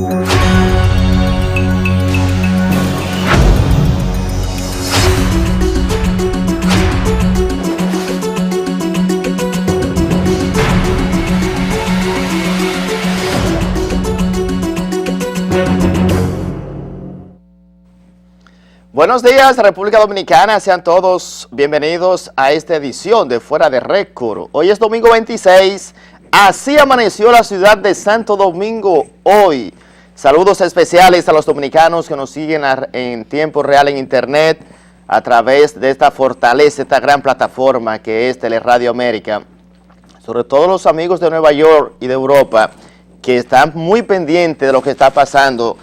Buenos días, República Dominicana, sean todos bienvenidos a esta edición de Fuera de Récord. Hoy es domingo 26, así amaneció la ciudad de Santo Domingo hoy. Saludos especiales a los dominicanos que nos siguen en tiempo real en internet a través de esta fortaleza, esta gran plataforma que es Teleradio América. Sobre todo los amigos de Nueva York y de Europa que están muy pendientes de lo que está pasando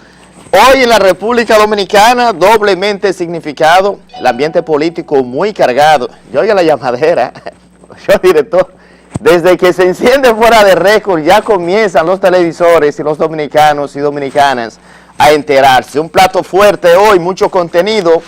hoy en la República Dominicana, doblemente significado, el ambiente político muy cargado. Yo oigo la llamadera, yo director, desde que se enciende Fuera de Récord ya comienzan los televisores y los dominicanos y dominicanas a enterarse. Un plato fuerte hoy, mucho contenido.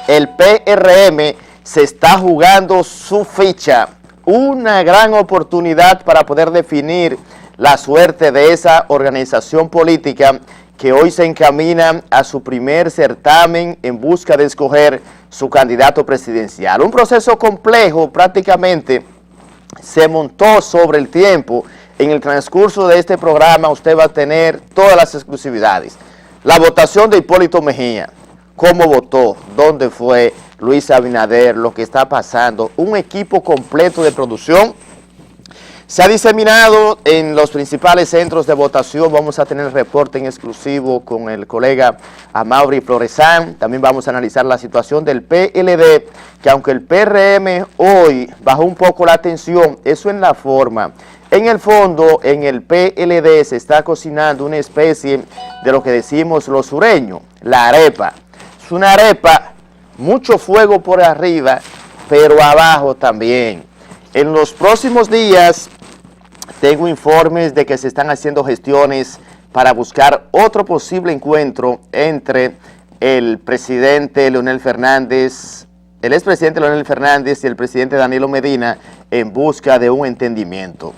El PRM se está jugando su ficha, una gran oportunidad para poder definir la suerte de esa organización política que hoy se encamina a su primer certamen en busca de escoger su candidato presidencial. Un proceso complejo, prácticamente se montó sobre el tiempo. En el transcurso de este programa usted va a tener todas las exclusividades. La votación de Hipólito Mejía, cómo votó, dónde fue Luis Abinader, lo que está pasando, un equipo completo de producción. Se ha diseminado en los principales centros de votación. Vamos a tener el reporte en exclusivo con el colega Amaury Floresán. También vamos a analizar la situación del PLD, que aunque el PRM hoy bajó un poco la tensión, eso en la forma. En el fondo, en el PLD se está cocinando una especie de lo que decimos los sureños, la arepa. Es una arepa, mucho fuego por arriba, pero abajo también. En los próximos días tengo informes de que se están haciendo gestiones para buscar otro posible encuentro entre el presidente Leonel Fernández, el expresidente Leonel Fernández y el presidente Danilo Medina en busca de un entendimiento.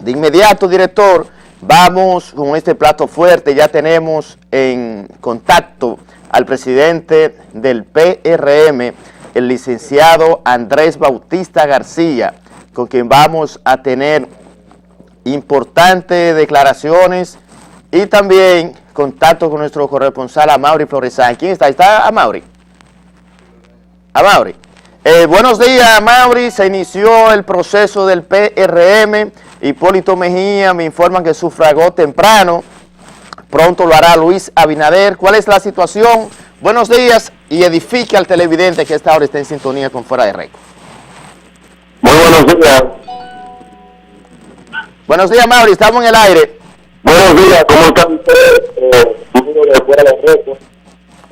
De inmediato, director, vamos con este plato fuerte. Ya tenemos en contacto al presidente del PRM, el licenciado Andrés Bautista García, con quien vamos a tener importantes declaraciones y también contacto con nuestro corresponsal Amaury Floresán. ¿Quién está? ¿Está Amaury? Amaury. Buenos días, Amaury. Se inició el proceso del PRM. Hipólito Mejía me informan que sufragó temprano. Pronto lo hará Luis Abinader. ¿Cuál es la situación? Buenos días y edifique al televidente que a esta hora está en sintonía con Fuera de Récord. Muy buenos días. Buenos días, Mauri, estamos en el aire. Buenos días, ¿cómo están ustedes? De Fuera de Récord.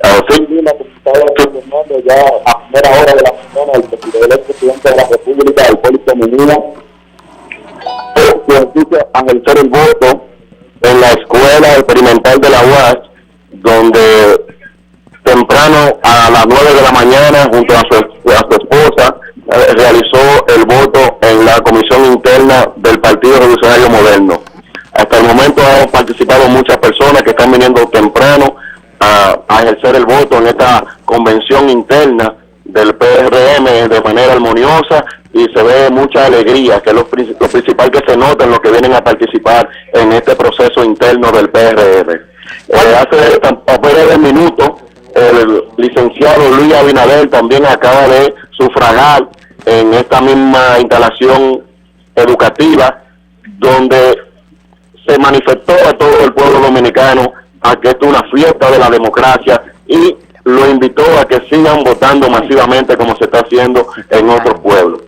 Hoy mismo estaba confirmando ya a primera hora de la mañana el presidente de la República, Hipólito Mejía, que a ejercer el voto en la escuela experimental de la UAS, donde temprano a las 9 de la mañana, junto a su esposa, realizó el voto en la comisión interna del Partido Revolucionario Moderno. Hasta el momento han participado muchas personas que están viniendo temprano a ejercer el voto en esta convención interna del PRM de manera armoniosa, y se ve mucha alegría, que es lo principal que se nota en los que vienen a participar en este proceso interno del PRM. Hace breves minutos, el licenciado Luis Abinader también acaba de sufragar en esta misma instalación educativa, donde se manifestó a todo el pueblo dominicano a que esto es una fiesta de la democracia, y lo invitó a que sigan votando masivamente como se está haciendo en otros pueblos.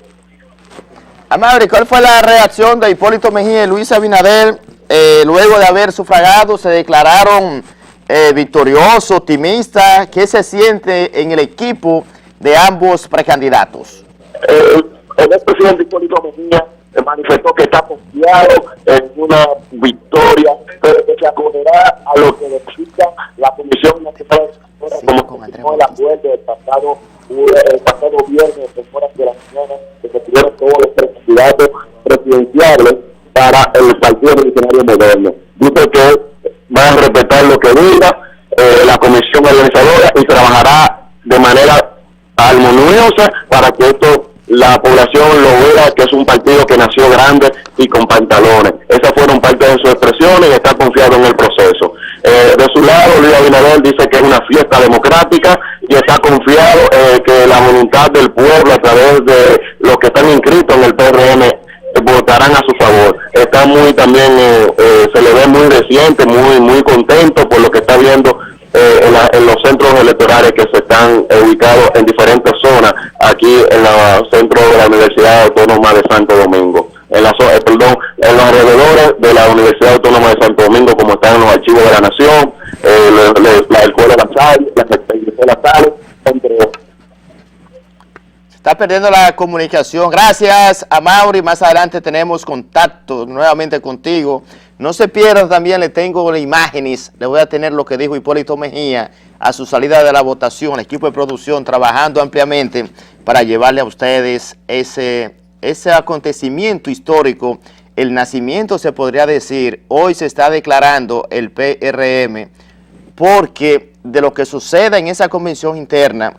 Amaury, ¿cuál fue la reacción de Hipólito Mejía y Luis Abinader luego de haber sufragado? ¿Se declararon victoriosos, optimistas? ¿Qué se siente en el equipo de ambos precandidatos? El expresidente Hipólito Mejía manifestó que está confiado en una victoria, pero que se acogerá a lo que decida la Comisión Nacional como confirmó el acuerdo del pasado viernes en horas de la mañana, que se tuvieron todos los precandidatos presidenciales para el Partido Revolucionario Moderno. Dice que va a escuchar lo que diga la comisión organizadora y trabajará de manera armoniosa para que la población lo vea que es un partido que nació grande y con pantalones. Esas fueron parte de sus expresiones y está confiado en el proceso. De su lado, Luis Abinader dice que es una fiesta democrática y está confiado que la voluntad del pueblo a través de los que están inscritos en el PRM votarán a su favor. Está también se le ve muy reciente, muy contento por lo que está viendo en los centros electorales que se están ubicados en diferentes zonas aquí en el centro de la Universidad Autónoma de Santo Domingo, en los alrededores de la Universidad Autónoma de Santo Domingo, como están en los archivos de la Nación, la Escuela de la Salle, la Salle, entre otros. Está perdiendo la comunicación. Gracias a Mauri. Más adelante tenemos contacto nuevamente contigo. No se pierdan también, le tengo imágenes. Le voy a tener lo que dijo Hipólito Mejía a su salida de la votación. El equipo de producción trabajando ampliamente para llevarle a ustedes ese acontecimiento histórico. El nacimiento, se podría decir, hoy se está declarando el PRM, porque de lo que suceda en esa convención interna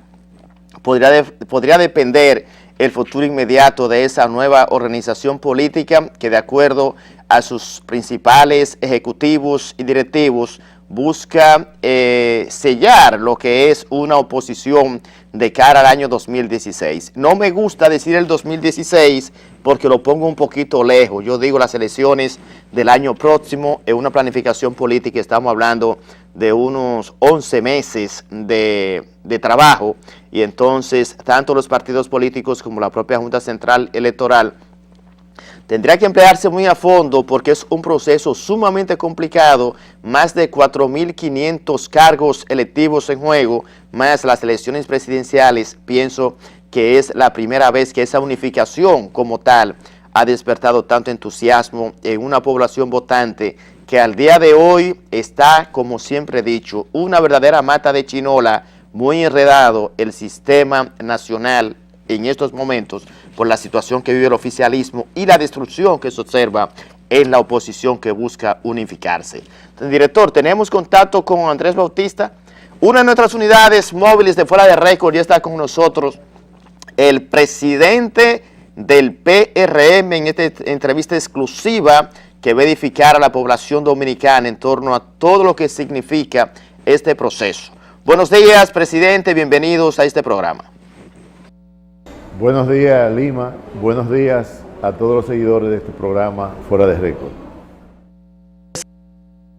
podría depender el futuro inmediato de esa nueva organización política que, de acuerdo a sus principales ejecutivos y directivos, busca sellar lo que es una oposición de cara al año 2016. No me gusta decir el 2016 porque lo pongo un poquito lejos. Yo digo las elecciones del año próximo en una planificación política. Estamos hablando de unos 11 meses de trabajo, y entonces tanto los partidos políticos como la propia Junta Central Electoral tendría que emplearse muy a fondo, porque es un proceso sumamente complicado, más de 4.500 cargos electivos en juego, más las elecciones presidenciales. Pienso que es la primera vez que esa unificación como tal ha despertado tanto entusiasmo en una población votante que al día de hoy está, como siempre he dicho, una verdadera mata de chinola, muy enredado el sistema nacional en estos momentos por la situación que vive el oficialismo y la destrucción que se observa en la oposición que busca unificarse. Entonces, director, tenemos contacto con Andrés Bautista, una de nuestras unidades móviles de Fuera de Récord. Ya está con nosotros el presidente del PRM en esta entrevista exclusiva que va a edificar a la población dominicana en torno a todo lo que significa este proceso. Buenos días, presidente, bienvenidos a este programa. Buenos días, Lima. Buenos días a todos los seguidores de este programa Fuera de Récord.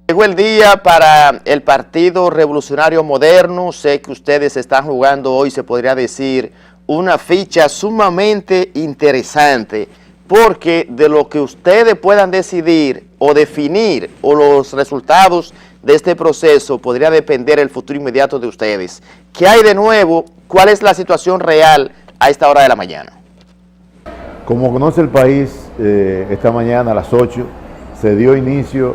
Llegó el día para el Partido Revolucionario Moderno. Sé que ustedes están jugando hoy, se podría decir, una ficha sumamente interesante, porque de lo que ustedes puedan decidir o definir o los resultados de este proceso podría depender el futuro inmediato de ustedes. ¿Qué hay de nuevo? ¿Cuál es la situación real a esta hora de la mañana? Como conoce el país, esta mañana a las 8 se dio inicio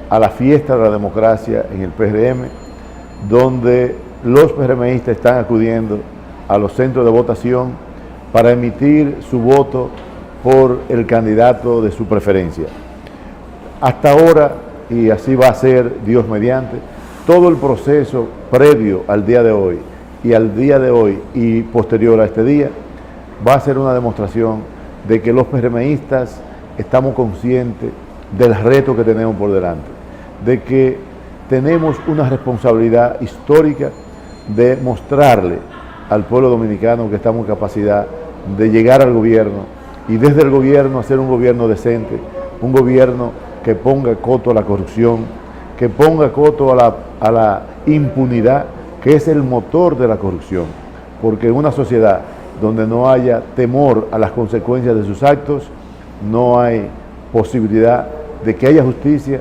a la fiesta de la democracia en el PRM, donde los PRMistas están acudiendo a los centros de votación para emitir su voto por el candidato de su preferencia. Hasta ahora, y así va a ser Dios mediante, todo el proceso previo al día de hoy y posterior a este día va a ser una demostración de que los PRMistas estamos conscientes del reto que tenemos por delante, de que tenemos una responsabilidad histórica de mostrarle al pueblo dominicano que estamos en capacidad de llegar al gobierno y desde el gobierno hacer un gobierno decente, un gobierno que ponga coto a la corrupción, que ponga coto a la impunidad, que es el motor de la corrupción, porque en una sociedad donde no haya temor a las consecuencias de sus actos, no hay posibilidad de que haya justicia,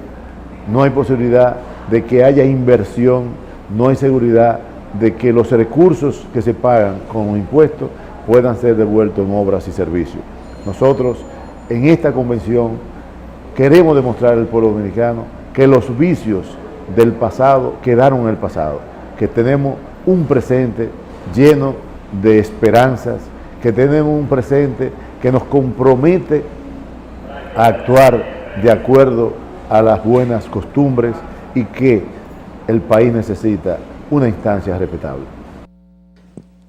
no hay posibilidad de que haya inversión, no hay seguridad de que los recursos que se pagan como impuestos puedan ser devueltos en obras y servicios. Nosotros en esta convención queremos demostrar al pueblo dominicano que los vicios del pasado quedaron en el pasado, que tenemos un presente lleno de esperanzas, que tenemos un presente que nos compromete a actuar de acuerdo a las buenas costumbres y que el país necesita una instancia respetable.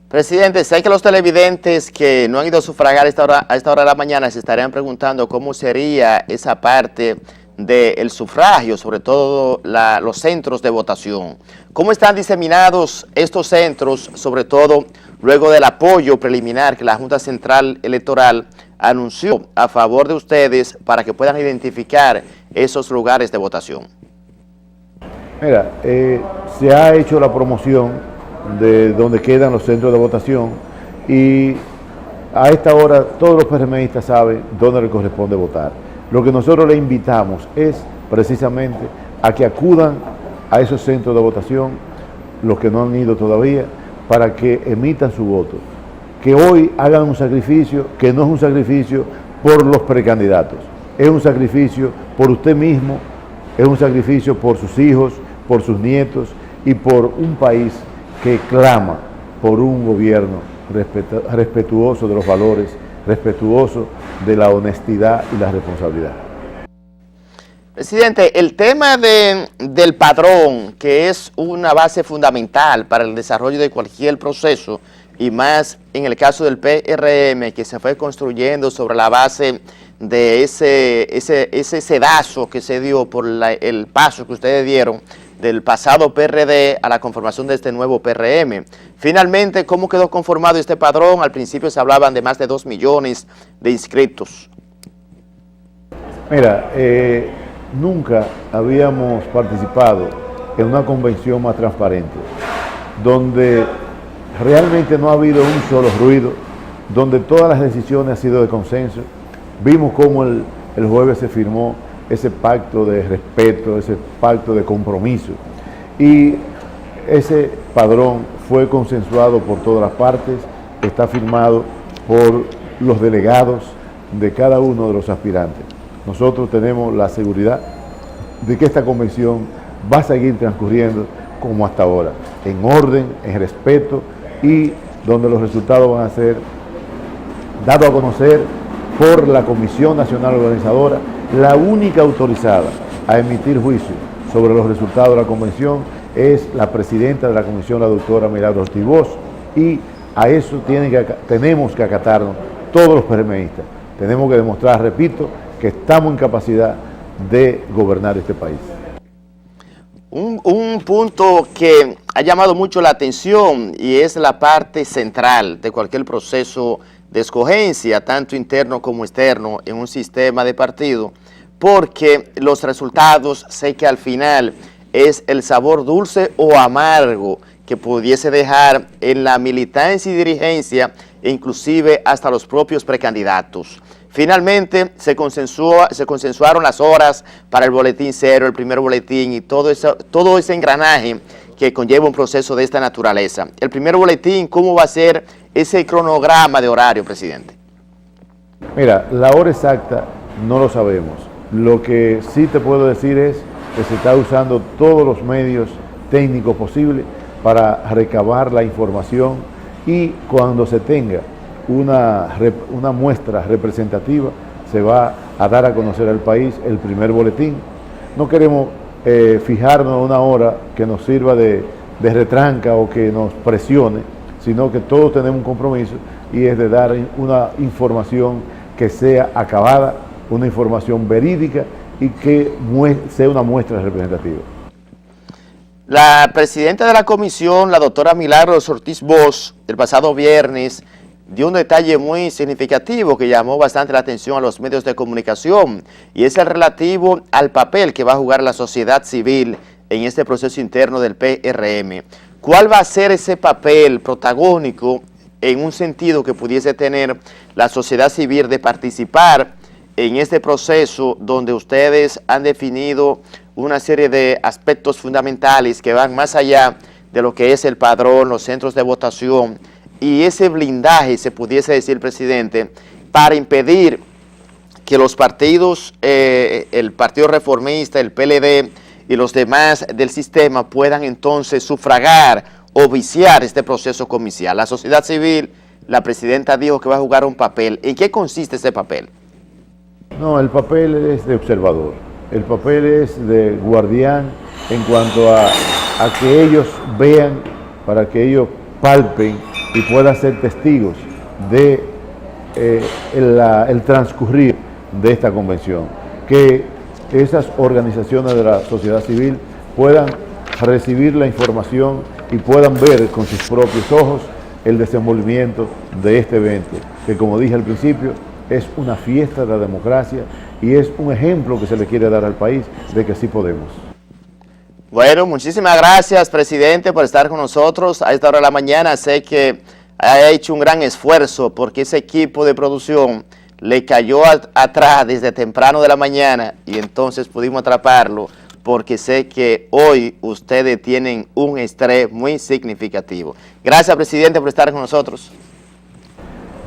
Presidente, sé que los televidentes que no han ido a sufragar a esta hora de la mañana se estarían preguntando cómo sería esa parte del sufragio, sobre todo los centros de votación. ¿Cómo están diseminados estos centros, sobre todo luego del apoyo preliminar que la Junta Central Electoral anunció a favor de ustedes para que puedan identificar esos lugares de votación? Mira, se ha hecho la promoción de donde quedan los centros de votación y a esta hora todos los PRMistas saben dónde les corresponde votar. Lo que nosotros le invitamos es precisamente a que acudan a esos centros de votación, los que no han ido todavía, para que emitan su voto. Que hoy hagan un sacrificio que no es un sacrificio por los precandidatos, es un sacrificio por usted mismo, es un sacrificio por sus hijos, por sus nietos y por un país que clama por un gobierno respetuoso de los valores, respetuoso de la honestidad y la responsabilidad. Presidente, el tema del padrón, que es una base fundamental para el desarrollo de cualquier proceso, y más en el caso del PRM, que se fue construyendo sobre la base de ese sedazo que se dio por el paso que ustedes dieron del pasado PRD a la conformación de este nuevo PRM. Finalmente, ¿cómo quedó conformado este padrón? Al principio se hablaban de más de 2 millones de inscritos. Mira, nunca habíamos participado en una convención más transparente, donde realmente no ha habido un solo ruido, donde todas las decisiones han sido de consenso. Vimos cómo el jueves se firmó ese pacto de respeto, ese pacto de compromiso. Y ese padrón fue consensuado por todas las partes, está firmado por los delegados de cada uno de los aspirantes. Nosotros tenemos la seguridad de que esta convención va a seguir transcurriendo como hasta ahora, en orden, en respeto y donde los resultados van a ser dados a conocer por la Comisión Nacional Organizadora, la única autorizada a emitir juicio sobre los resultados de la convención es la presidenta de la comisión, la doctora Milagros Ortiz Bosch, y a eso tenemos que acatarnos todos los PRMistas. Tenemos que demostrar, repito, que estamos en capacidad de gobernar este país. Un punto que ha llamado mucho la atención y es la parte central de cualquier proceso de escogencia, tanto interno como externo, en un sistema de partido, porque los resultados sé que al final es el sabor dulce o amargo que pudiese dejar en la militancia y dirigencia e inclusive hasta los propios precandidatos. Finalmente se consensuaron las horas para el boletín cero, el primer boletín y todo ese engranaje que conlleva un proceso de esta naturaleza. El primer boletín, ¿cómo va a ser ese cronograma de horario, presidente? Mira, la hora exacta no lo sabemos. Lo que sí te puedo decir es que se está usando todos los medios técnicos posibles para recabar la información y cuando se tenga una muestra representativa se va a dar a conocer al país el primer boletín. No queremos fijarnos en una hora que nos sirva de retranca o que nos presione, sino que todos tenemos un compromiso y es de dar una información que sea acabada, una información verídica y que sea una muestra representativa. La presidenta de la comisión, la doctora Milagros Ortiz Bosch, el pasado viernes, dio un detalle muy significativo que llamó bastante la atención a los medios de comunicación y es el relativo al papel que va a jugar la sociedad civil en este proceso interno del PRM. ¿Cuál va a ser ese papel protagónico en un sentido que pudiese tener la sociedad civil de participar en este proceso donde ustedes han definido una serie de aspectos fundamentales que van más allá de lo que es el padrón, los centros de votación y ese blindaje, se pudiese decir, presidente, para impedir que los partidos, el Partido Reformista, el PLD y los demás del sistema puedan entonces sufragar o viciar este proceso comicial? La sociedad civil, la presidenta dijo que va a jugar un papel. ¿En qué consiste ese papel? No, el papel es de observador, el papel es de guardián en cuanto a a que ellos vean, para que ellos palpen y puedan ser testigos de el transcurrir de esta convención. Que esas organizaciones de la sociedad civil puedan recibir la información y puedan ver con sus propios ojos el desenvolvimiento de este evento, que como dije al principio, es una fiesta de la democracia y es un ejemplo que se le quiere dar al país de que sí podemos. Bueno, muchísimas gracias, presidente, por estar con nosotros a esta hora de la mañana. Sé que ha hecho un gran esfuerzo porque ese equipo de producción le cayó atrás desde temprano de la mañana y entonces pudimos atraparlo, porque sé que hoy ustedes tienen un estrés muy significativo. Gracias, presidente, por estar con nosotros.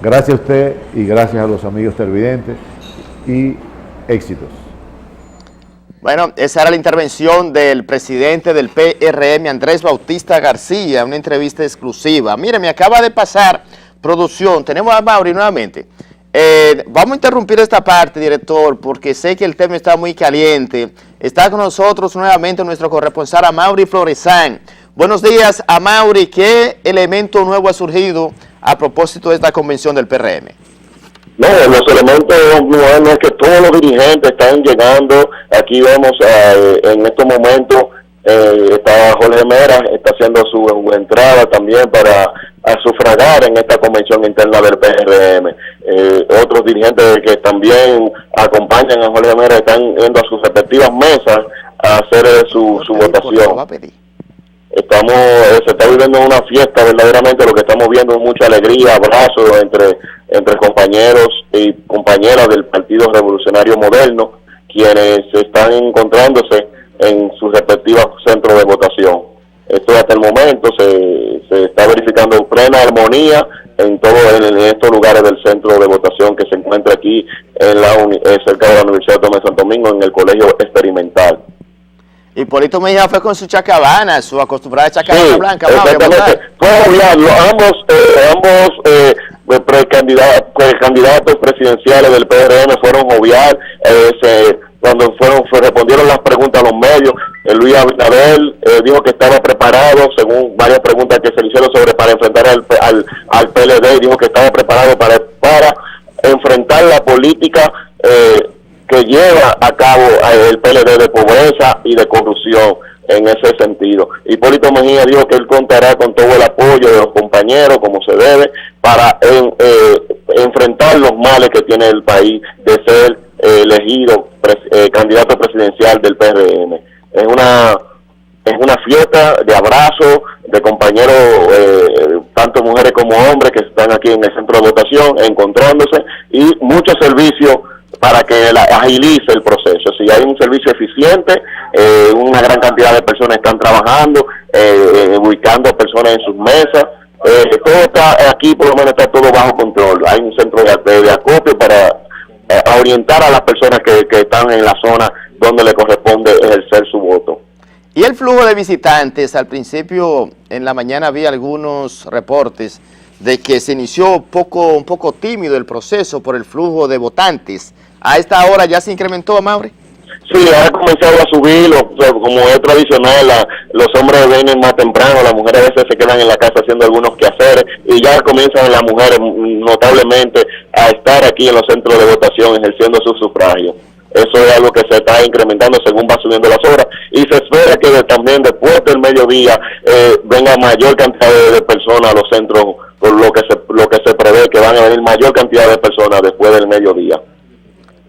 Gracias a usted y gracias a los amigos televidentes y éxitos. Bueno, esa era la intervención del presidente del PRM, Andrés Bautista García, una entrevista exclusiva. Mire, me acaba de pasar producción, tenemos a Mauri nuevamente. Vamos a interrumpir esta parte, director, porque sé que el tema está muy caliente. Está con nosotros nuevamente nuestro corresponsal Amaury Floresán. Buenos días, Amaury. ¿Qué elemento nuevo ha surgido a propósito de esta convención del PRM? No, los elementos nuevos es que todos los dirigentes están llegando. Aquí vemos en estos momentos, está Jorge Mera, está haciendo su entrada también para sufragar en esta convención interna del PRM. Otros dirigentes que también acompañan a Jorge Mera están yendo a sus respectivas mesas a hacer su votación. Se está viviendo una fiesta, verdaderamente lo que estamos viendo es mucha alegría, abrazos entre compañeros y compañeras del Partido Revolucionario Moderno, quienes están encontrándose en sus respectivos centros de votación. Esto hasta el momento se está verificando plena armonía en estos lugares del centro de votación que se encuentra aquí cerca de la Universidad Tomás de Santo Domingo, en el Colegio Experimental. Hipólito Mejía fue con su chacabana, su acostumbrada chacabana blanca. Exactamente. Ambos precandidatos presidenciales del PRM fueron jovial, cuando respondieron las preguntas a los medios. Luis Abinader dijo que estaba preparado, según varias preguntas que se le hicieron para enfrentar al PLD, dijo que estaba preparado para enfrentar la política que lleva a cabo el PLD de pobreza y de corrupción en ese sentido. Hipólito Mejía dijo que él contará con todo el apoyo de los compañeros, como se debe, para enfrentar los males que tiene el país de ser elegido candidato presidencial del PRM. Es una fiesta de abrazo de compañeros, tanto mujeres como hombres, que están aquí en el centro de votación, encontrándose, y mucho servicio para que agilice el proceso. Si hay un servicio eficiente, una gran cantidad de personas están trabajando, ubicando a personas en sus mesas. Todo está aquí, por lo menos está todo bajo control. Hay un centro de acopio para orientar a las personas que están en la zona donde le corresponde ejercer su voto. Y el flujo de visitantes, al principio en la mañana había algunos reportes de que se inició un poco tímido el proceso por el flujo de votantes. ¿A esta hora ya se incrementó, Mauri? Sí, ha comenzado a subir, como es tradicional, los hombres vienen más temprano, las mujeres a veces se quedan en la casa haciendo algunos quehaceres, y ya comienzan las mujeres notablemente a estar aquí en los centros de votación ejerciendo su sufragio. Eso es algo que se está incrementando según va subiendo las horas, y se espera que también después del mediodía venga mayor cantidad de personas a los centros, por lo que se prevé que van a venir mayor cantidad de personas después del mediodía.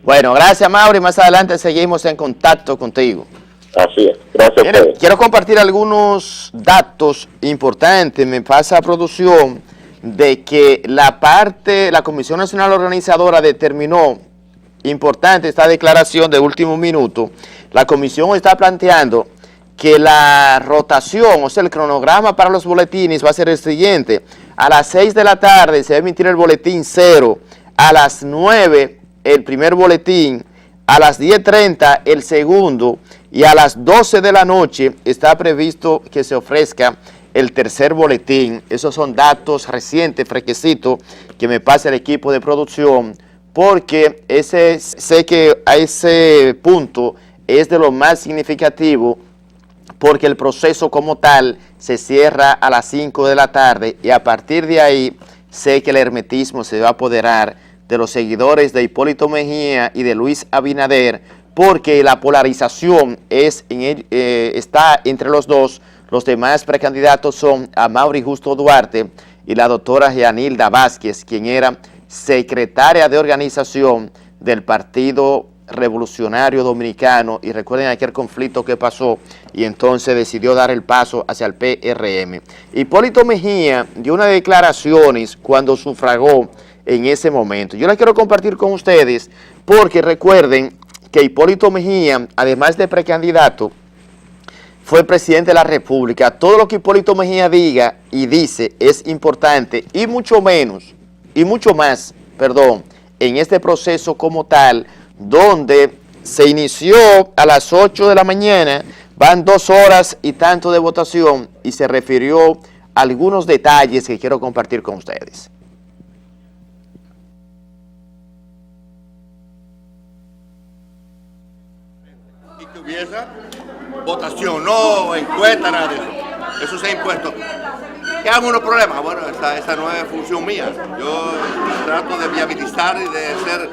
Bueno, gracias, Mauri. Más adelante seguimos en contacto contigo. Así es. Gracias. Mira, quiero compartir algunos datos importantes. Me pasa a producción de que la Comisión Nacional Organizadora determinó, importante esta declaración de último minuto, la comisión está planteando que la rotación, o sea, el cronograma para los boletines va a ser el siguiente. A las 6 de la tarde se va a emitir el boletín 0, a las 9 el primer boletín, a las 10:30 el segundo, y a las 12 de la noche está previsto que se ofrezca el tercer boletín. Esos son datos recientes, fresquecitos, que me pasa el equipo de producción, porque sé que a ese punto es de lo más significativo, porque el proceso como tal se cierra a las 5 de la tarde y a partir de ahí sé que el hermetismo se va a apoderar de los seguidores de Hipólito Mejía y de Luis Abinader, porque la polarización está entre los dos. Los demás precandidatos son Amaury Justo Duarte y la doctora Gianilda Vázquez, quien era secretaria de organización del Partido Revolucionario Dominicano, y recuerden aquel conflicto que pasó y entonces decidió dar el paso hacia el PRM. Hipólito Mejía dio unas declaraciones cuando sufragó en ese momento. Yo las quiero compartir con ustedes porque recuerden que Hipólito Mejía, además de precandidato, fue presidente de la República. Todo lo que Hipólito Mejía diga y dice es importante y mucho más, en este proceso como tal, donde se inició a las 8 de la mañana, van 2 horas y tanto de votación, y se refirió a algunos detalles que quiero compartir con ustedes. Y que hubiese votación, no encuesta, nada de eso. Eso se ha impuesto. ¿Qué hago unos problemas? Bueno, esa no es función mía. Yo trato de viabilizar y de ser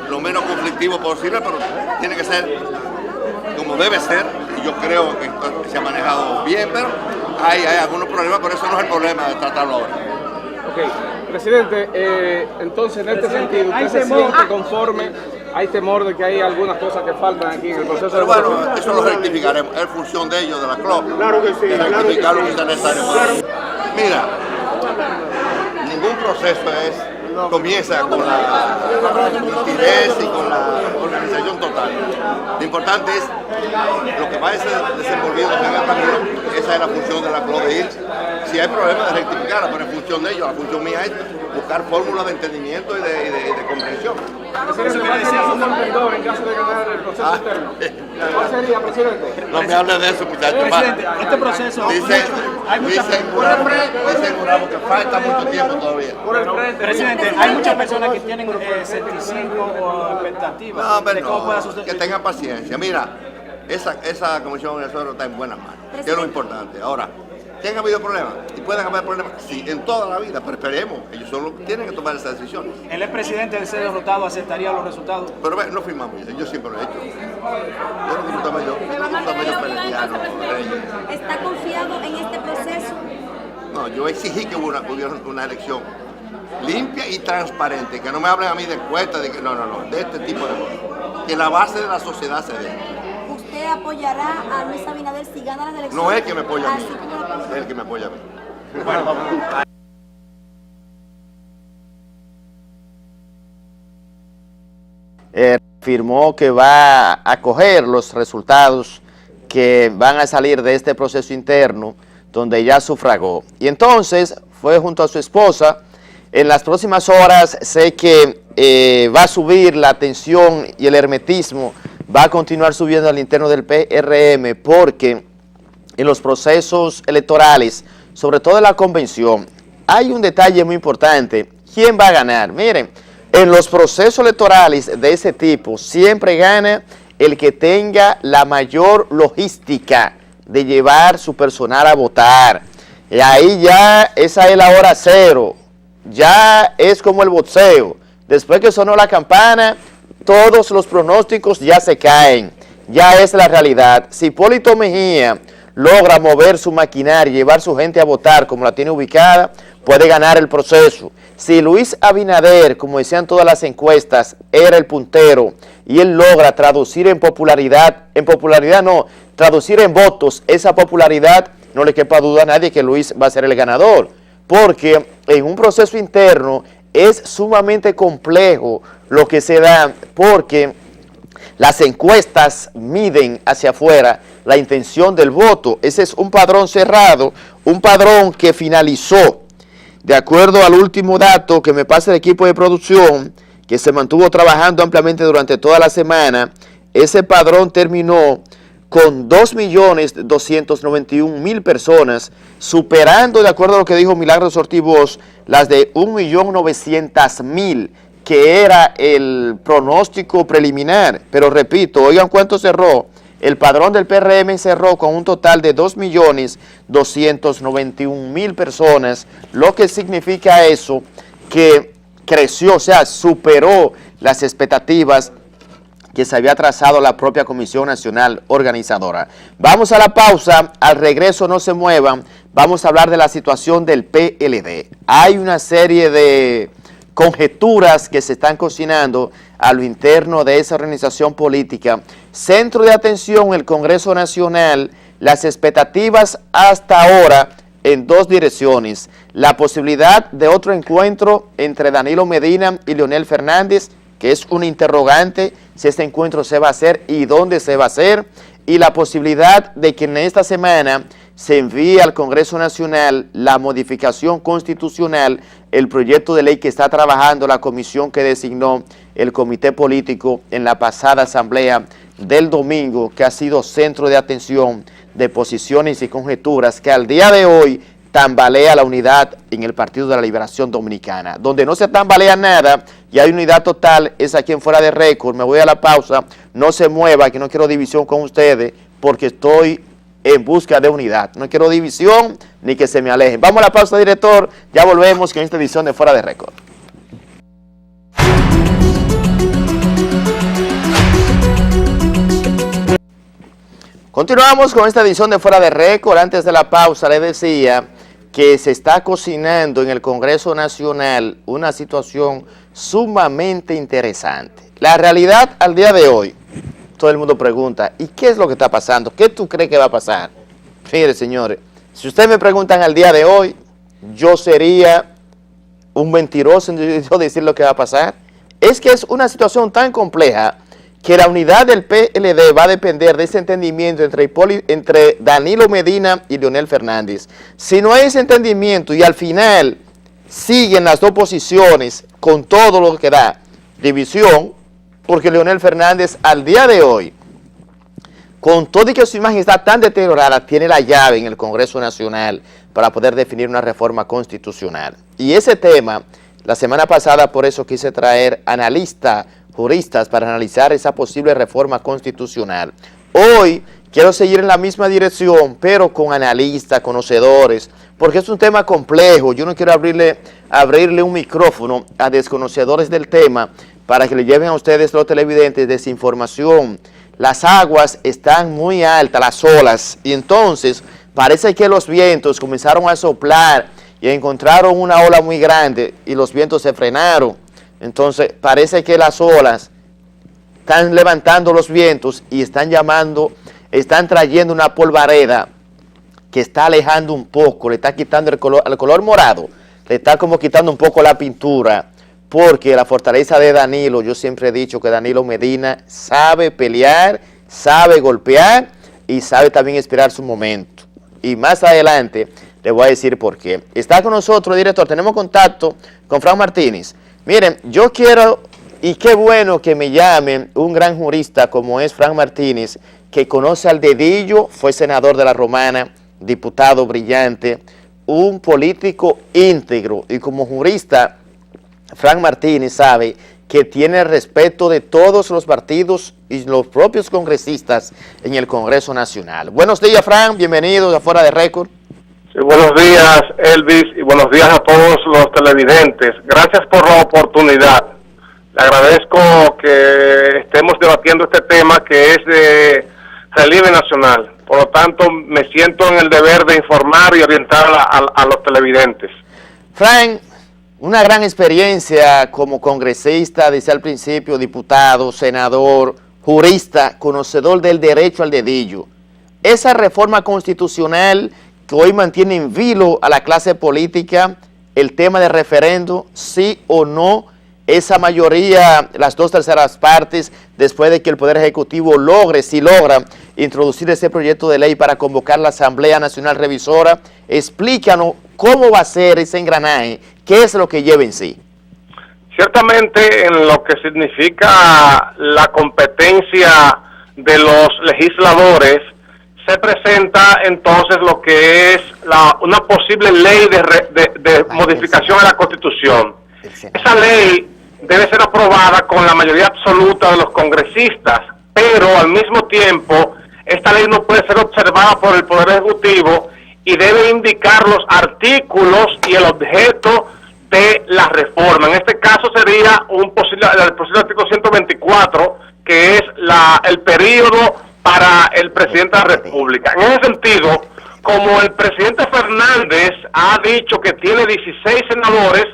lo menos conflictivo posible, pero tiene que ser como debe ser. Y yo creo que se ha manejado bien, pero hay algunos problemas, pero eso no es el problema de tratarlo ahora. Ok, presidente, entonces en este sentido, ¿usted se siente conforme? ¿Hay temor de que hay algunas cosas que faltan aquí en el proceso de votación? Bueno, eso lo rectificaremos, es función de ellos, de la CLOP. Claro que sí, de rectificar lo que sea necesario. Mira, ningún proceso comienza con la nitidez y con la organización total. Lo importante es lo que va a ser desenvolvido en el camino. Esa es la función de la CLOP, de ir. Si hay problemas de rectificarla, pero es función de ellos. La función mía es buscar fórmulas de entendimiento y de comprensión. En caso de ganar el proceso interno. ¿Cuál sería, presidente? No me hables de eso, muchachos. Presidente, este proceso Dicen que falta mucho tiempo todavía. Presidente, hay muchas personas que tienen escepticismo o expectativas de cómo pueda suceder. Que tengan paciencia. Mira, esa comisión de tesoro está en buenas manos, que es lo importante. Ahora, ¿que han habido problemas? ¿Y pueden haber problemas? Sí, en toda la vida, pero esperemos. Ellos son los que tienen que tomar esas decisiones. ¿El expresidente de ser derrotado aceptaría los resultados? Pero no firmamos eso, yo siempre lo he hecho. Yo no disfruto medio peleciano. ¿Está confiado en este proceso? No, yo exigí que hubiera una elección limpia y transparente, que no me hablen a mí de encuestas, de este tipo de cosas. Que la base de la sociedad se dé. ¿Usted apoyará a Luis Abinader si gana las elecciones? No es el que me apoya a mí, es el que me apoya a mí. Afirmó que va a acoger los resultados que van a salir de este proceso interno donde ya sufragó. Y entonces fue junto a su esposa. En las próximas horas sé que va a subir la tensión y el hermetismo va a continuar subiendo al interno del PRM, porque en los procesos electorales, sobre todo en la convención, hay un detalle muy importante. ¿Quién va a ganar? Miren, en los procesos electorales de ese tipo siempre gana el que tenga la mayor logística de llevar su personal a votar. Y ahí ya esa es la hora cero. Ya es como el boxeo. Después que sonó la campana, todos los pronósticos ya se caen. Ya es la realidad. Si Hipólito Mejía logra mover su maquinaria y llevar su gente a votar como la tiene ubicada, puede ganar el proceso. Si Luis Abinader, como decían todas las encuestas, era el puntero y él logra traducir traducir en votos esa popularidad, no le quepa duda a nadie que Luis va a ser el ganador, porque en un proceso interno es sumamente complejo lo que se da, porque las encuestas miden hacia afuera la intención del voto. Ese es un padrón cerrado, un padrón que finalizó, de acuerdo al último dato que me pasa el equipo de producción, que se mantuvo trabajando ampliamente durante toda la semana. Ese padrón terminó con 2.291.000 personas, superando, de acuerdo a lo que dijo Milagros Ortiz Bosch, las de 1.900.000, que era el pronóstico preliminar. Pero repito, oigan cuánto cerró el padrón del PRM cerró con un total de 2.291.000 personas, lo que significa eso, que creció, o sea, superó las expectativas que se había trazado la propia Comisión Nacional Organizadora. Vamos a la pausa, al regreso no se muevan, vamos a hablar de la situación del PLD. Hay una serie de conjeturas que se están cocinando a lo interno de esa organización política. Centro de atención el Congreso Nacional, las expectativas hasta ahora en dos direcciones. La posibilidad de otro encuentro entre Danilo Medina y Leonel Fernández, que es un interrogante si este encuentro se va a hacer y dónde se va a hacer, y la posibilidad de que en esta semana se envíe al Congreso Nacional la modificación constitucional, el proyecto de ley que está trabajando la comisión que designó el comité político en la pasada asamblea del domingo, que ha sido centro de atención de posiciones y conjeturas que al día de hoy tambalea la unidad en el Partido de la Liberación Dominicana. Donde no se tambalea nada y hay unidad total es aquí en Fuera de Récord. Me voy a la pausa, no se mueva, que no quiero división con ustedes porque estoy en busca de unidad. No quiero división ni que se me alejen. Vamos a la pausa, director, ya volvemos con esta edición de Fuera de Récord. Continuamos con esta edición de Fuera de Récord. Antes de la pausa les decía que se está cocinando en el Congreso Nacional una situación sumamente interesante. La realidad al día de hoy, todo el mundo pregunta, ¿y qué es lo que está pasando? ¿Qué tú crees que va a pasar? Fíjense, señores, si ustedes me preguntan al día de hoy, yo sería un mentiroso en yo decir lo que va a pasar. Es que es una situación tan compleja que la unidad del PLD va a depender de ese entendimiento entre Danilo Medina y Leonel Fernández. Si no hay ese entendimiento y al final siguen las dos posiciones con todo lo que da división, porque Leonel Fernández al día de hoy, con todo y que su imagen está tan deteriorada, tiene la llave en el Congreso Nacional para poder definir una reforma constitucional. Y ese tema, la semana pasada por eso quise traer juristas para analizar esa posible reforma constitucional. Hoy quiero seguir en la misma dirección, pero con analistas, conocedores, porque es un tema complejo. Yo no quiero abrirle un micrófono a desconocedores del tema para que le lleven a ustedes, los televidentes, desinformación. Las aguas están muy altas, las olas, y entonces parece que los vientos comenzaron a soplar y encontraron una ola muy grande y los vientos se frenaron. Entonces parece que las olas están levantando los vientos y están trayendo una polvareda que está alejando un poco, le está quitando el color morado, le está como quitando un poco la pintura, porque la fortaleza de Danilo, yo siempre he dicho que Danilo Medina sabe pelear, sabe golpear y sabe también esperar su momento. Y más adelante le voy a decir por qué. Está con nosotros, director, tenemos contacto con Frank Martínez. Miren, yo quiero, y qué bueno que me llamen un gran jurista como es Frank Martínez, que conoce al dedillo, fue senador de la Romana, diputado brillante, un político íntegro, y como jurista, Frank Martínez sabe que tiene el respeto de todos los partidos y los propios congresistas en el Congreso Nacional. Buenos días, Frank, bienvenidos a Fuera de Récord. Sí, buenos días, Elvis, y buenos días a todos los televidentes. Gracias por la oportunidad. Le agradezco que estemos debatiendo este tema que es de relieve nacional. Por lo tanto, me siento en el deber de informar y orientar a los televidentes. Frank, una gran experiencia como congresista, dice al principio, diputado, senador, jurista, conocedor del derecho al dedillo. Esa reforma constitucional que hoy mantiene en vilo a la clase política, el tema de referendo, sí o no, esa mayoría, las 2/3 partes, después de que el Poder Ejecutivo si logra introducir ese proyecto de ley para convocar la Asamblea Nacional Revisora, explícanos cómo va a ser ese engranaje, qué es lo que lleva en sí. Ciertamente, en lo que significa la competencia de los legisladores, se presenta entonces lo que es una posible ley de modificación a la Constitución. Esa ley debe ser aprobada con la mayoría absoluta de los congresistas, pero al mismo tiempo esta ley no puede ser observada por el Poder Ejecutivo y debe indicar los artículos y el objeto de la reforma. En este caso sería el posible artículo 124, que es el periodo para el presidente de la República. En ese sentido, como el presidente Fernández ha dicho que tiene 16 senadores,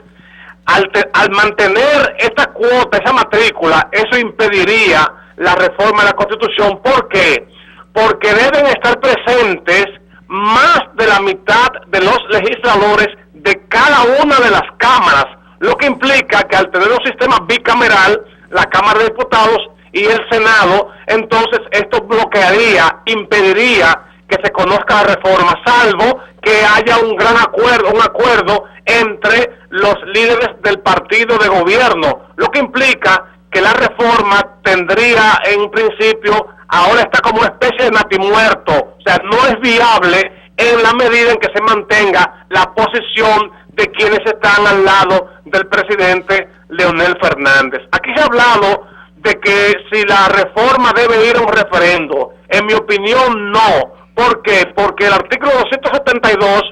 al mantener esta cuota, esa matrícula, eso impediría la reforma de la Constitución. ¿Por qué? Porque deben estar presentes más de la mitad de los legisladores de cada una de las cámaras, lo que implica que al tener un sistema bicameral, la Cámara de Diputados y el Senado, entonces esto bloquearía, impediría que se conozca la reforma, salvo que haya un acuerdo entre los líderes del partido de gobierno, lo que implica que la reforma tendría en principio, ahora está como una especie de natimuerto, o sea, no es viable en la medida en que se mantenga la posición de quienes están al lado del presidente Leonel Fernández. Aquí se ha hablado de que si la reforma debe ir a un referendo. En mi opinión, no. ¿Por qué? Porque el artículo 272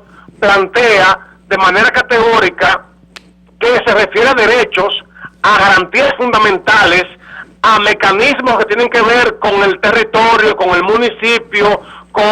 plantea de manera categórica que se refiere a derechos, a garantías fundamentales, a mecanismos que tienen que ver con el territorio, con el municipio, con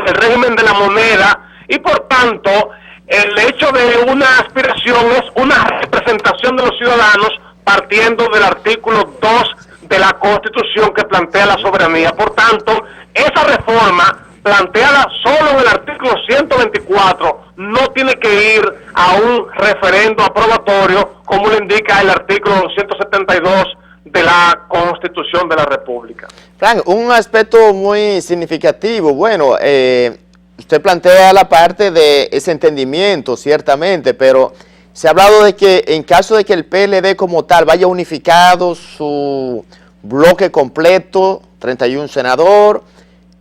el régimen de la moneda, y por tanto, el hecho de una aspiración es una representación de los ciudadanos partiendo del artículo 2 de la Constitución que plantea la soberanía. Por tanto, esa reforma planteada solo en el artículo 124 no tiene que ir a un referendo aprobatorio como lo indica el artículo 272 de la Constitución de la República. Frank, un aspecto muy significativo, bueno, usted plantea la parte de ese entendimiento, ciertamente, pero se ha hablado de que en caso de que el PLD como tal vaya unificado su bloque completo, 31 senadores,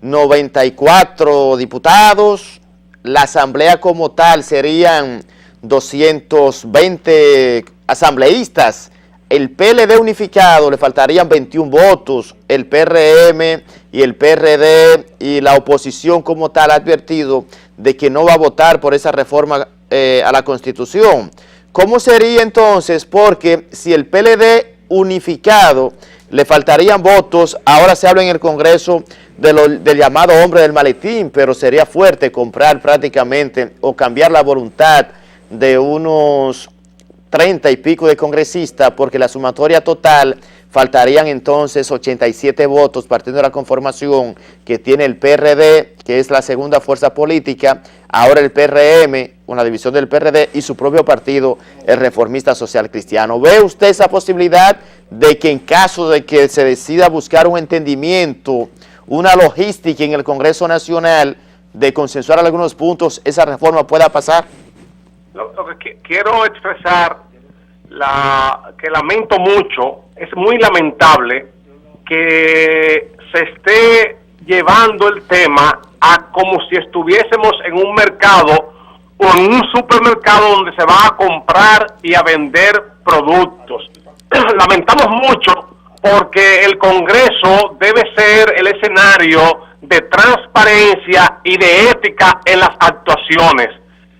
94 diputados, la asamblea como tal serían 220 asambleístas, el PLD unificado le faltarían 21 votos, el PRM y el PRD y la oposición como tal ha advertido de que no va a votar por esa reforma a la Constitución. ¿Cómo sería entonces? Porque si el PLD unificado le faltarían votos, ahora se habla en el Congreso del llamado hombre del maletín, pero sería fuerte comprar prácticamente o cambiar la voluntad de unos 30 y pico de congresistas, porque la sumatoria total faltarían entonces 87 votos partiendo de la conformación que tiene el PRD, que es la segunda fuerza política, ahora el PRM, una división del PRD y su propio partido, el Reformista Social Cristiano. ¿Ve usted esa posibilidad de que en caso de que se decida buscar un entendimiento, una logística en el Congreso Nacional de consensuar algunos puntos, esa reforma pueda pasar? Lo que quiero expresar, que lamento mucho, es muy lamentable que se esté llevando el tema a como si estuviésemos en un mercado o en un supermercado donde se va a comprar y a vender productos. Lamentamos mucho porque el Congreso debe ser el escenario de transparencia y de ética en las actuaciones.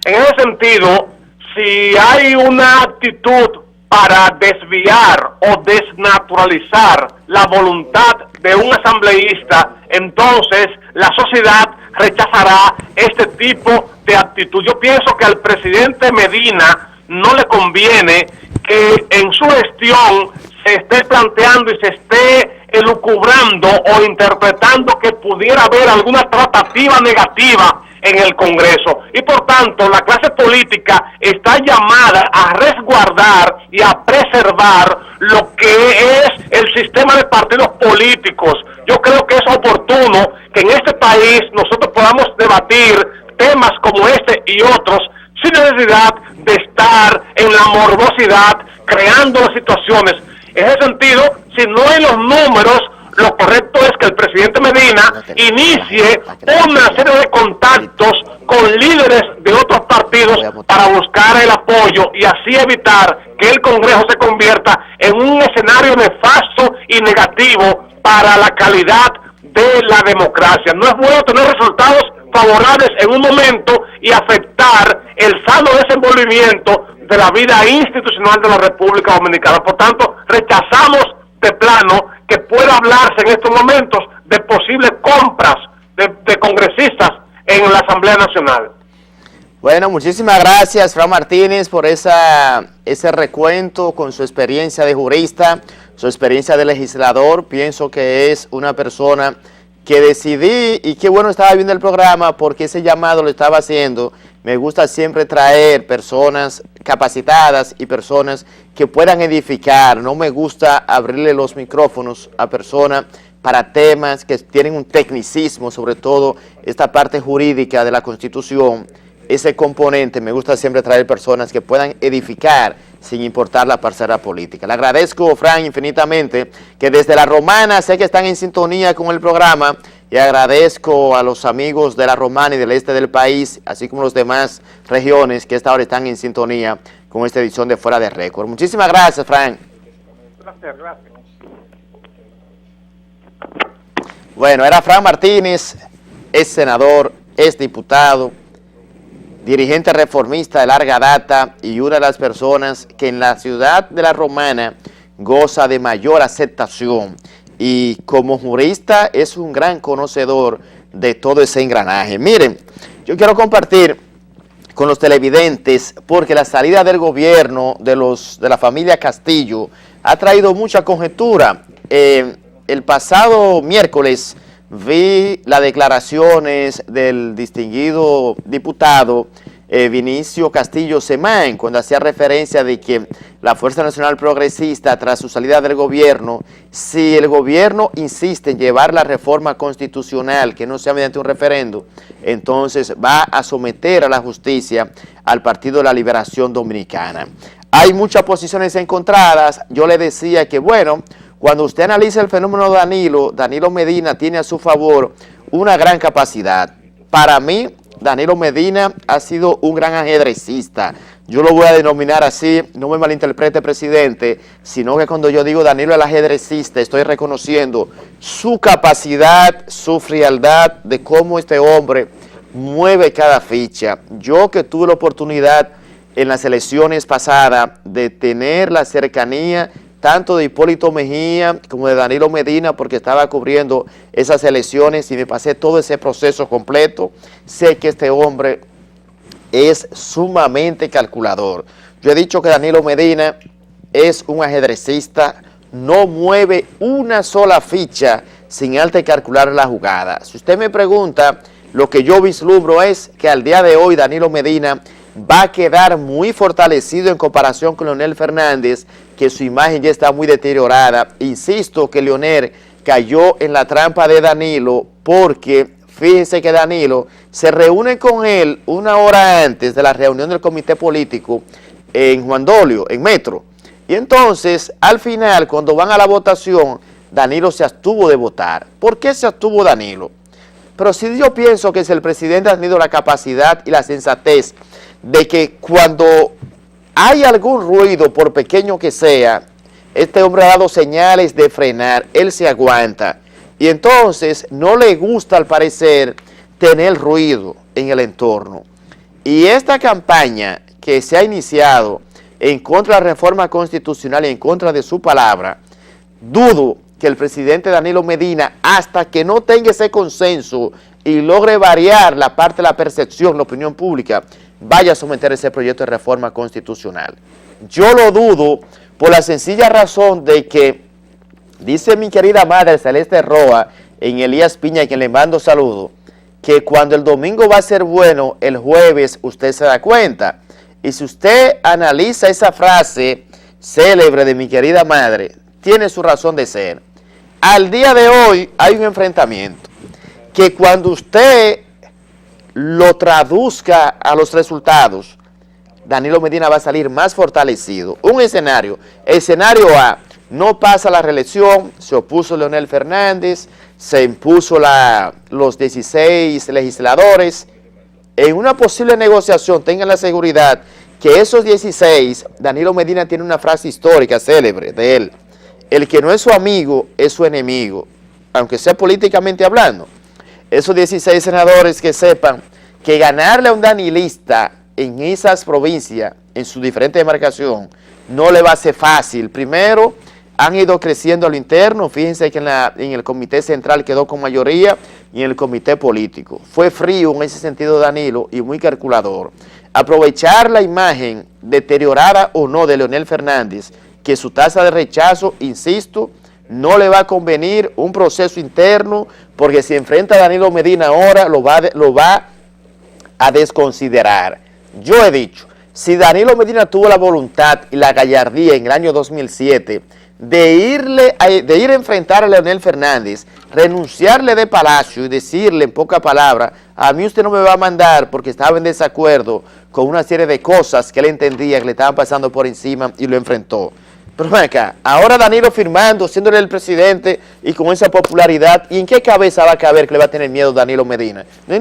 En ese sentido, si hay una actitud para desviar o desnaturalizar la voluntad de un asambleísta, entonces la sociedad rechazará este tipo de actitud. Yo pienso que al presidente Medina no le conviene que en su gestión se esté planteando y se esté elucubrando o interpretando que pudiera haber alguna tratativa negativa en el Congreso, y por tanto la clase política está llamada a resguardar y a preservar lo que es el sistema de partidos políticos. Yo creo que es oportuno que en este país nosotros podamos debatir temas como este y otros sin necesidad de estar en la morbosidad creando las situaciones. En ese sentido, si no hay los números, lo correcto es que el presidente Medina inicie una serie de contactos con líderes de otros partidos para buscar el apoyo y así evitar que el Congreso se convierta en un escenario nefasto y negativo para la calidad de la democracia. No es bueno tener resultados favorables en un momento y afectar el sano desenvolvimiento de la vida institucional de la República Dominicana. Por tanto, rechazamos de plano que pueda hablarse en estos momentos de posibles compras de congresistas en la Asamblea Nacional. Bueno, muchísimas gracias, Fran Martínez, por ese recuento con su experiencia de jurista, su experiencia de legislador. Pienso que es una persona que decidí, y qué bueno estaba viendo el programa porque ese llamado lo estaba haciendo. Me gusta siempre traer personas capacitadas y personas que puedan edificar. No me gusta abrirle los micrófonos a personas para temas que tienen un tecnicismo, sobre todo esta parte jurídica de la Constitución. Ese componente, me gusta siempre traer personas que puedan edificar sin importar la parcela política. Le agradezco, Fran, infinitamente, que desde La Romana sé que están en sintonía con el programa, y agradezco a los amigos de La Romana y del este del país, así como los demás regiones que esta hora están en sintonía con esta edición de Fuera de Récord. Muchísimas gracias, Fran. Gracias. Bueno, era Fran Martínez, es senador, es diputado, dirigente reformista de larga data y una de las personas que en la ciudad de La Romana goza de mayor aceptación, y como jurista es un gran conocedor de todo ese engranaje. Miren, yo quiero compartir con los televidentes porque la salida del gobierno de la familia Castillo ha traído mucha conjetura. El pasado miércoles vi las declaraciones del distinguido diputado Vinicio Castillo Semán, cuando hacía referencia de que la Fuerza Nacional Progresista, tras su salida del gobierno, si el gobierno insiste en llevar la reforma constitucional, que no sea mediante un referendo, entonces va a someter a la justicia al Partido de la Liberación Dominicana. Hay muchas posiciones encontradas. Yo le decía que, bueno, cuando usted analiza el fenómeno de Danilo Medina tiene a su favor una gran capacidad. Para mí, Danilo Medina ha sido un gran ajedrecista. Yo lo voy a denominar así, no me malinterprete, presidente, sino que cuando yo digo Danilo el ajedrecista, estoy reconociendo su capacidad, su frialdad de cómo este hombre mueve cada ficha. Yo que tuve la oportunidad en las elecciones pasadas de tener la cercanía tanto de Hipólito Mejía como de Danilo Medina, porque estaba cubriendo esas elecciones y me pasé todo ese proceso completo, sé que este hombre es sumamente calculador. Yo he dicho que Danilo Medina es un ajedrecista, no mueve una sola ficha sin antes calcular la jugada. Si usted me pregunta, lo que yo vislumbro es que al día de hoy Danilo Medina va a quedar muy fortalecido en comparación con Leonel Fernández, que su imagen ya está muy deteriorada. Insisto que Leonel cayó en la trampa de Danilo porque fíjense que Danilo se reúne con él una hora antes de la reunión del comité político en Juan Dolio, en Metro. Y entonces, al final, cuando van a la votación, Danilo se abstuvo de votar. ¿Por qué se abstuvo Danilo? Pero si yo pienso que si el presidente ha tenido la capacidad y la sensatez de que cuando hay algún ruido, por pequeño que sea, este hombre ha dado señales de frenar, él se aguanta. Y entonces no le gusta, al parecer, tener ruido en el entorno. Y esta campaña que se ha iniciado en contra de la reforma constitucional y en contra de su palabra, dudo que el presidente Danilo Medina, hasta que no tenga ese consenso y logre variar la parte de la percepción, la opinión pública, vaya a someter ese proyecto de reforma constitucional. Yo lo dudo por la sencilla razón de que, dice mi querida madre Celeste Roa, en Elías Piña, a quien le mando saludos, que cuando el domingo va a ser bueno, el jueves usted se da cuenta. Y si usted analiza esa frase célebre de mi querida madre, tiene su razón de ser. Al día de hoy hay un enfrentamiento que cuando usted lo traduzca a los resultados, Danilo Medina va a salir más fortalecido. Un escenario A, no pasa la reelección, se opuso Leonel Fernández, se impuso los 16 legisladores. En una posible negociación, tengan la seguridad que esos 16, Danilo Medina tiene una frase histórica célebre de él: el que no es su amigo es su enemigo. aunque sea políticamente hablando, esos 16 senadores que sepan que ganarle a un danilista en esas provincias, en su diferente demarcación, no le va a ser fácil. Primero, han ido creciendo a lo interno. Fíjense que en el comité central quedó con mayoría y en el comité político. Fue frío en ese sentido Danilo y muy calculador. Aprovechar la imagen deteriorada o no de Leonel Fernández, que su tasa de rechazo, insisto, no le va a convenir un proceso interno, porque si enfrenta a Danilo Medina ahora lo va a desconsiderar. Yo he dicho, si Danilo Medina tuvo la voluntad y la gallardía en el año 2007 de ir a enfrentar a Leonel Fernández, renunciarle de Palacio y decirle en pocas palabras, a mí usted no me va a mandar porque estaba en desacuerdo con una serie de cosas que él entendía que le estaban pasando por encima, y lo enfrentó. Pero ven acá, ahora Danilo firmando, siéndole el presidente y con esa popularidad, ¿y en qué cabeza va a caber que le va a tener miedo Danilo Medina? De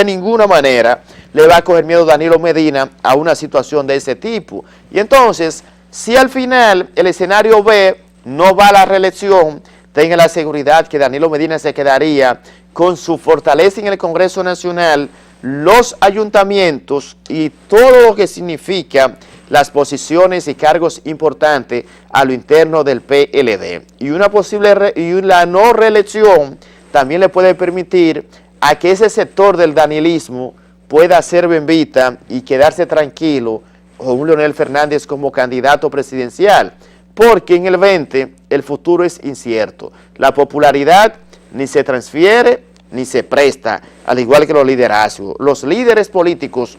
ninguna manera le va a coger miedo Danilo Medina a una situación de ese tipo. Y entonces, si al final el escenario B no va a la reelección, tenga la seguridad que Danilo Medina se quedaría con su fortaleza en el Congreso Nacional, los ayuntamientos y todo lo que significa las posiciones y cargos importantes a lo interno del PLD. Y la no reelección también le puede permitir a que ese sector del danilismo pueda ser bendita y quedarse tranquilo con un Leonel Fernández como candidato presidencial, porque en el 20 el futuro es incierto. La popularidad ni se transfiere ni se presta, al igual que los liderazgos. Los líderes políticos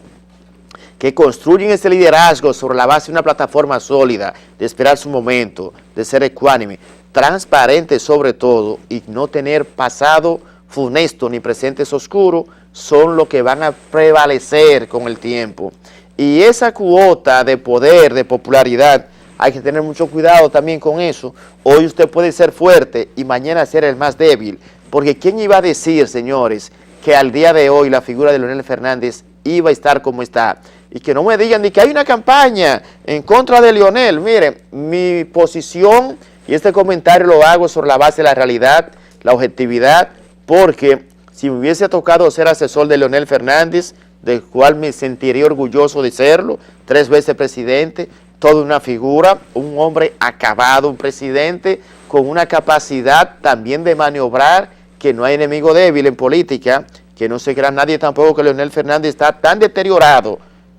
que construyen ese liderazgo sobre la base de una plataforma sólida, de esperar su momento, de ser ecuánime, transparente sobre todo, y no tener pasado funesto ni presentes oscuros, son los que van a prevalecer con el tiempo. Y esa cuota de poder, de popularidad, hay que tener mucho cuidado también con eso. Hoy usted puede ser fuerte y mañana ser el más débil, porque ¿quién iba a decir, señores, que al día de hoy la figura de Leonel Fernández iba a estar como está? Y que no me digan ni que hay una campaña en contra de Leonel. Miren, mi posición, y este comentario lo hago sobre la base de la realidad, la objetividad, porque si me hubiese tocado ser asesor de Leonel Fernández, del cual me sentiría orgulloso de serlo, 3 veces presidente, toda una figura, un hombre acabado, un presidente con una capacidad también de maniobrar, que no hay enemigo débil en política, que no se crea nadie tampoco que Leonel Fernández está tan deteriorado,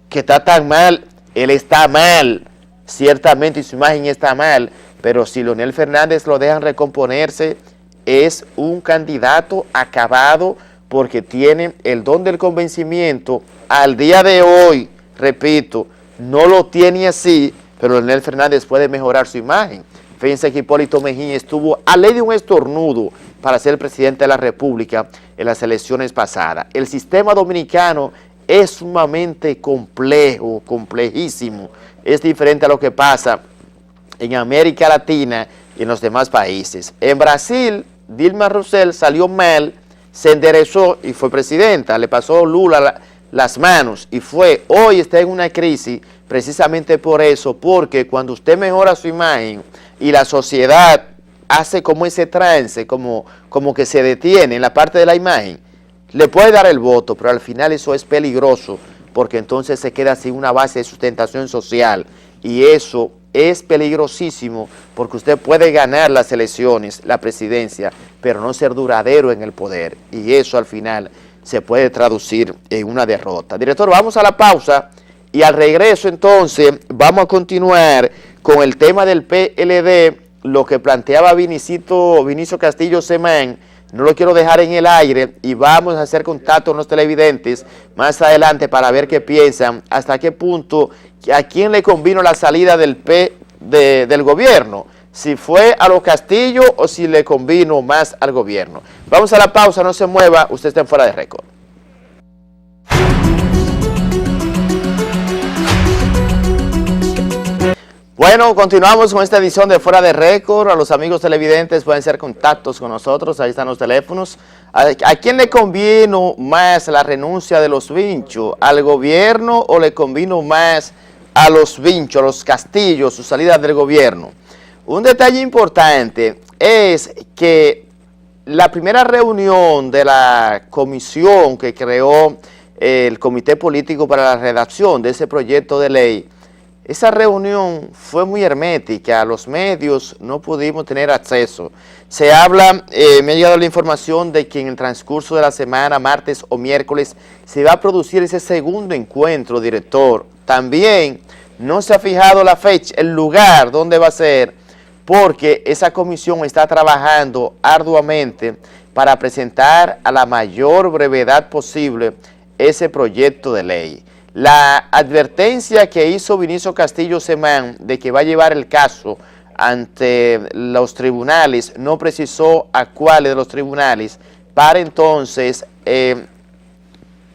que está tan mal. Él está mal, ciertamente, y su imagen está mal, pero si Leonel Fernández lo dejan recomponerse, es un candidato acabado, porque tiene el don del convencimiento. Al día de hoy, repito, no lo tiene así, pero Leonel Fernández puede mejorar su imagen. Fíjense que Hipólito Mejía estuvo a ley de un estornudo para ser presidente de la República en las elecciones pasadas. El sistema dominicano es sumamente complejo, complejísimo. Es diferente a lo que pasa en América Latina y en los demás países. En Brasil, Dilma Rousseff salió mal, se enderezó y fue presidenta. Le pasó Lula las manos y fue. Hoy está en una crisis precisamente por eso, porque cuando usted mejora su imagen y la sociedad hace como ese trance, como que se detiene en la parte de la imagen, le puede dar el voto, pero al final eso es peligroso, porque entonces se queda sin una base de sustentación social, y eso es peligrosísimo, porque usted puede ganar las elecciones, la presidencia, pero no ser duradero en el poder, y eso al final se puede traducir en una derrota. Director, vamos a la pausa, y al regreso entonces vamos a continuar con el tema del PLD, lo que planteaba Vinicio Castillo Semán. No lo quiero dejar en el aire y vamos a hacer contacto con los televidentes más adelante para ver qué piensan, hasta qué punto, a quién le convino la salida del gobierno, si fue a los Castillo o si le convino más al gobierno. Vamos a la pausa, no se mueva, usted está en Fuera de Récord. Bueno, continuamos con esta edición de Fuera de Récord. A los amigos televidentes pueden hacer contactos con nosotros, ahí están los teléfonos. ¿A quién le convino más la renuncia de los Vinchos? ¿Al gobierno o le convino más a los Vinchos, a los Castillos, su salida del gobierno? Un detalle importante es que la primera reunión de la comisión que creó el Comité Político para la redacción de ese proyecto de ley, esa reunión fue muy hermética, los medios no pudimos tener acceso. Se habla, me ha llegado la información de que en el transcurso de la semana, martes o miércoles, se va a producir ese segundo encuentro, director. También no se ha fijado la fecha, el lugar donde va a ser, porque esa comisión está trabajando arduamente para presentar a la mayor brevedad posible ese proyecto de ley. La advertencia que hizo Vinicio Castillo Semán de que va a llevar el caso ante los tribunales, no precisó a cuáles de los tribunales, para entonces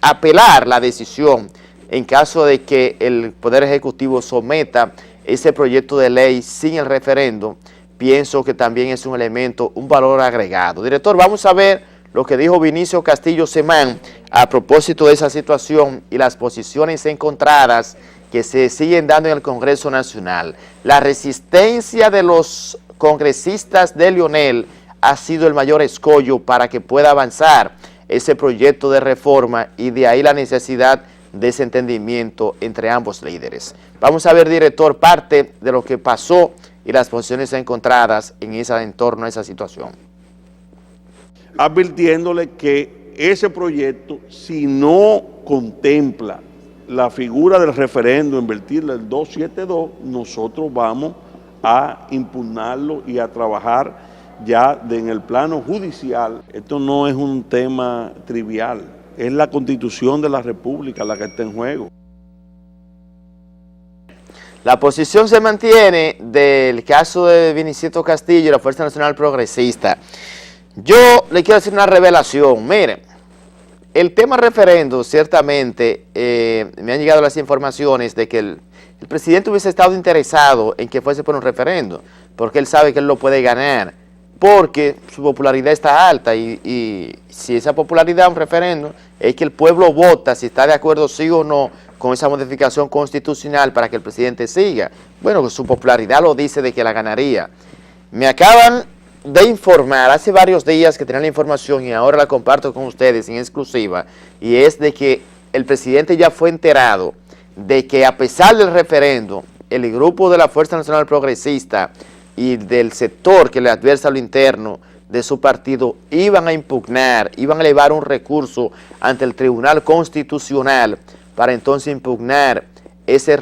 apelar la decisión en caso de que el Poder Ejecutivo someta ese proyecto de ley sin el referendo. Pienso que también es un elemento, un valor agregado. Director, vamos a ver lo que dijo Vinicio Castillo Semán a propósito de esa situación y las posiciones encontradas que se siguen dando en el Congreso Nacional. La resistencia de los congresistas de Leonel ha sido el mayor escollo para que pueda avanzar ese proyecto de reforma, y de ahí la necesidad de ese entendimiento entre ambos líderes. Vamos a ver, director, parte de lo que pasó y las posiciones encontradas en torno a esa situación. Advirtiéndole que ese proyecto, si no contempla la figura del referendo, invertirle el 272, nosotros vamos a impugnarlo y a trabajar ya en el plano judicial. Esto no es un tema trivial, es la Constitución de la República la que está en juego. La posición se mantiene del caso de Vinicio Castillo y la Fuerza Nacional Progresista. Yo le quiero decir una revelación. Miren, el tema referendo, ciertamente, me han llegado las informaciones de que el presidente hubiese estado interesado en que fuese por un referendo, porque él sabe que él lo puede ganar, porque su popularidad está alta, y si esa popularidad, un referendo, es que el pueblo vota si está de acuerdo sí o no con esa modificación constitucional para que el presidente siga. Bueno, su popularidad lo dice de que la ganaría. Me acaban de informar hace varios días que tenía la información y ahora la comparto con ustedes en exclusiva, y es de que el presidente ya fue enterado de que a pesar del referendo, el grupo de la Fuerza Nacional Progresista y del sector que le adversa a lo interno de su partido iban a impugnar, iban a elevar un recurso ante el Tribunal Constitucional para entonces impugnar ese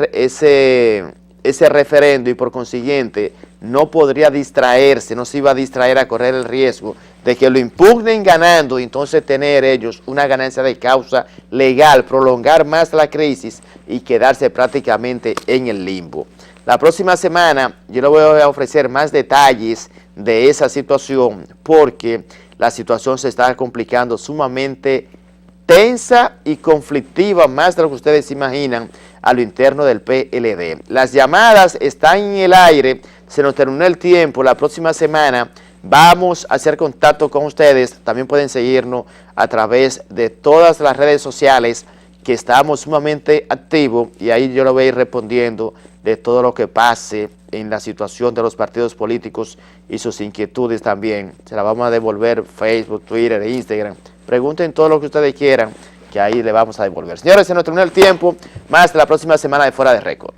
referendo, y por consiguiente no podría distraerse, no se iba a distraer a correr el riesgo de que lo impugnen ganando y entonces tener ellos una ganancia de causa legal, prolongar más la crisis y quedarse prácticamente en el limbo. La próxima semana yo le voy a ofrecer más detalles de esa situación, porque la situación se está complicando sumamente tensa y conflictiva, más de lo que ustedes imaginan, a lo interno del PLD. Las llamadas están en el aire, se nos terminó el tiempo. La próxima semana vamos a hacer contacto con ustedes. También pueden seguirnos a través de todas las redes sociales, que estamos sumamente activos, y ahí yo lo voy a ir respondiendo de todo lo que pase en la situación de los partidos políticos y sus inquietudes también. Se la vamos a devolver Facebook, Twitter e Instagram. Pregunten todo lo que ustedes quieran, que ahí le vamos a devolver. Señores, se nos terminó el tiempo. Más de la próxima semana de Fuera de Récord.